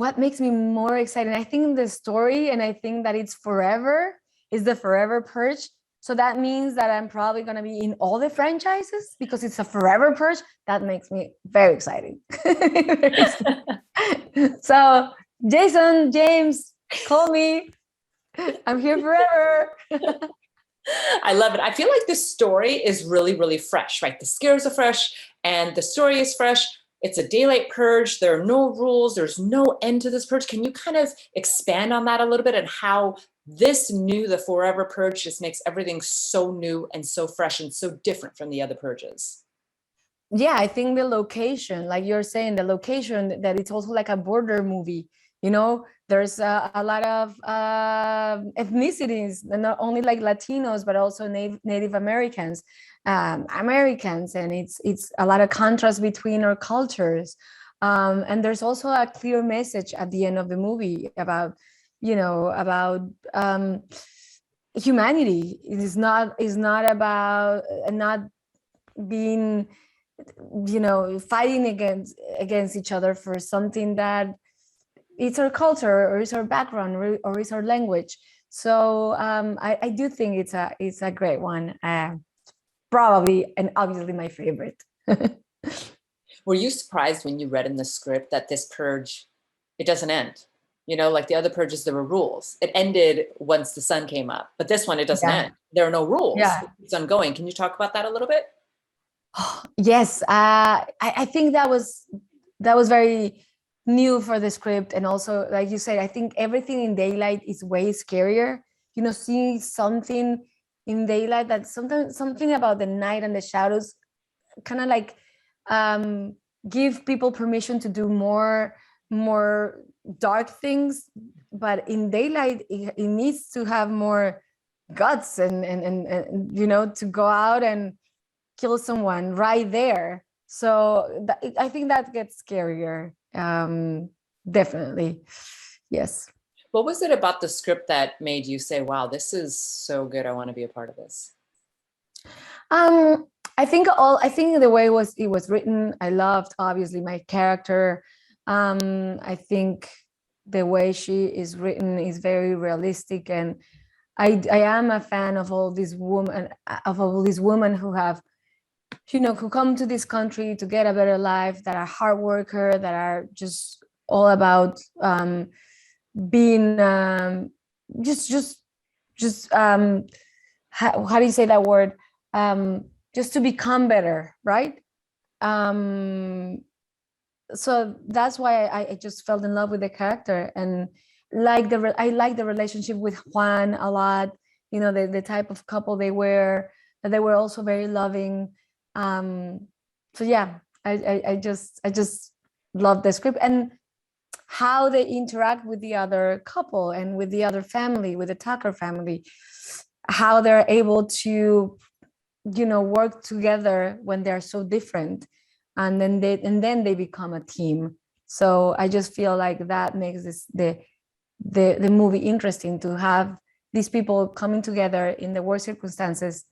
what makes me more excited. I think the story, and I think that it's forever, is the Forever Purge. So that means that I'm probably going to be in all the franchises because it's a Forever Purge. That makes me very exciting. So, Jason, James, call me. I'm here forever. I love it. I feel like this story is really, really fresh, right? The scares are fresh and the story is fresh. It's a daylight purge. There are no rules. There's no end to this purge. Can you kind of expand on that a little bit and how the Forever Purge just makes everything so new and so fresh and so different from the other purges? Yeah, I think the location, like you're saying, the location, that it's also like a border movie. There's a lot of ethnicities, and not only like Latinos, but also Native Americans, and it's a lot of contrast between our cultures. And there's also a clear message at the end of the movie about, humanity. It is not about not being, fighting against each other for something that it's our culture or it's our background or it's our language. So I do think it's a great one, probably and obviously my favorite. Were you surprised when you read in the script that this purge, it doesn't end? Like the other purges, there were rules. It ended once the sun came up, but this one, it doesn't end. There are no rules. Yeah. It's ongoing. Can you talk about that a little bit? Yes, I think that was very new for the script, and also, like you said, I think everything in daylight is way scarier. Seeing something in daylight, that something about the night and the shadows kind of like give people permission to do more dark things, but in daylight it needs to have more guts and to go out and kill someone right there. So I think that gets scarier. Definitely. Yes. What was it about the script that made you say, wow, this is so good, I want to be a part of this? I think the way it was written, I loved obviously my character. I think the way she is written is very realistic, and I am a fan of all these women who have, who come to this country to get a better life, that are hard worker, that are just all about being how do you say that word? Just to become better, right? So that's why I just fell in love with the character, and I like the relationship with Juan a lot. The type of couple they were, that they were also very loving. So yeah, I just love the script and how they interact with the other couple and with the other family, with the Tucker family, how they're able to work together when they're so different, and then they become a team. So I just feel like that makes the movie interesting, to have these people coming together in the worst circumstances,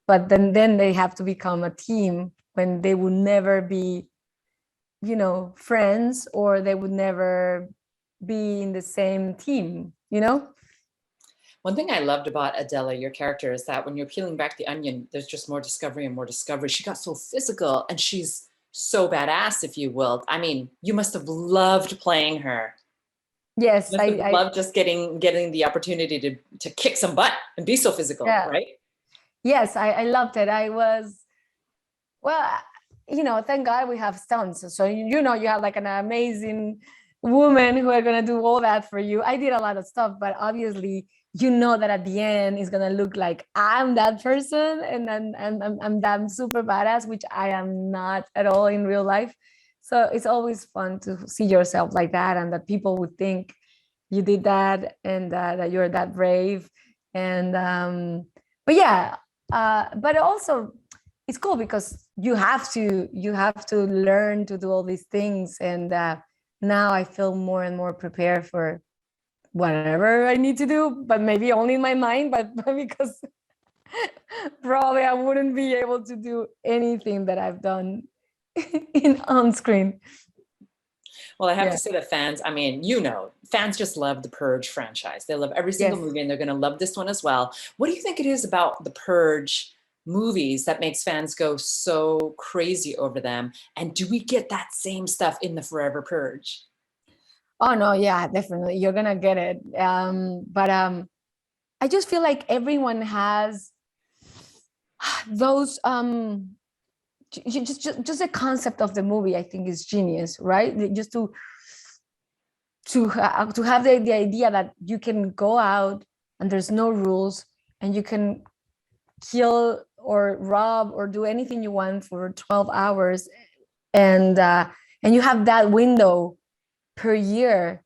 but then they have to become a team when they would never be friends, or they would never be in the same team. One thing I loved about Adela, your character, is that when you're peeling back the onion, there's just more discovery and more discovery. She got so physical, and she's so badass, if you will. I mean, you must have loved playing her. Yes, I love just getting the opportunity to kick some butt and be so physical, right? Yes, I loved it. Thank God we have stunts. So you have like an amazing woman who are gonna do all that for you. I did a lot of stuff, but obviously that at the end is gonna look like I'm that person, and then I'm that super badass, which I am not at all in real life. So it's always fun to see yourself like that, and that people would think you did that, and that you're that brave. And but also it's cool because you have to learn to do all these things, and now I feel more and more prepared for whatever I need to do, but maybe only in my mind, but because probably I wouldn't be able to do anything that I've done on screen. Well, I have Yeah. to say that fans, I mean, fans just love the Purge franchise. They love every single Yes. movie, and they're going to love this one as well. What do you think it is about the Purge movies that makes fans go so crazy over them? And do we get that same stuff in the Forever Purge? Oh no, yeah, definitely. You're gonna get it. But I just feel like everyone has those just the concept of the movie, I think, is genius, right? Just to have the idea that you can go out and there's no rules, and you can kill or rob or do anything you want for 12 hours, and you have that window per year.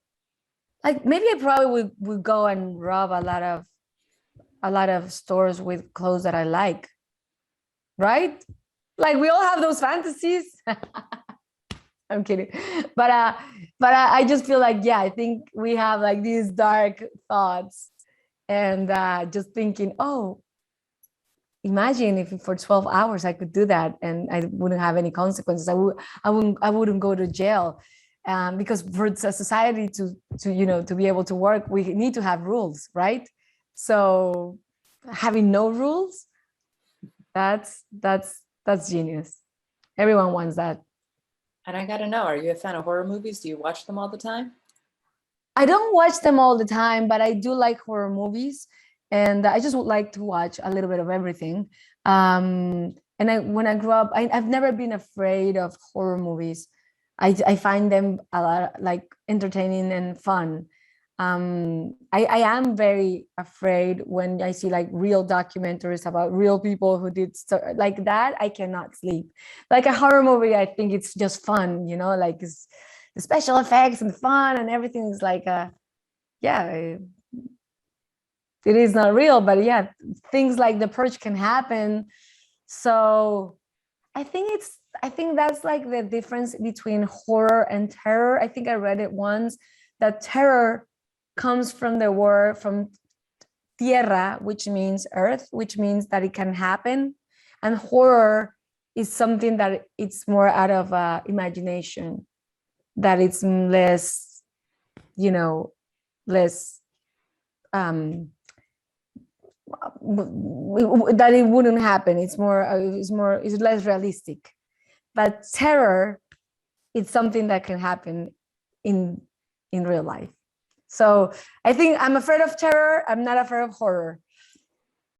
Like maybe I probably would go and rob a lot of stores with clothes that I like, right? Like we all have those fantasies. I'm kidding, but I just feel like, yeah, I think we have like these dark thoughts, and just thinking, oh, imagine if for 12 hours I could do that and I wouldn't have any consequences. I wouldn't go to jail, because for society to be able to work, we need to have rules, right? So having no rules, that's genius. Everyone wants that. And I got to know, are you a fan of horror movies? Do you watch them all the time? I don't watch them all the time, but I do like horror movies, and I just would like to watch a little bit of everything. And when I grew up, I've never been afraid of horror movies. I find them a lot like entertaining and fun. I am very afraid when I see like real documentaries about real people who did like that. I cannot sleep. Like a horror movie, I think it's just fun, like it's the special effects and fun and everything is like yeah, it is not real, but yeah, things like the purge can happen. So I think that's like the difference between horror and terror. I think I read it once that terror comes from the word from tierra, which means earth, which means that it can happen, and horror is something that it's more out of imagination, that it's less, less that it wouldn't happen. It's less realistic. But terror, it's something that can happen in real life. So I think I'm afraid of terror. I'm not afraid of horror.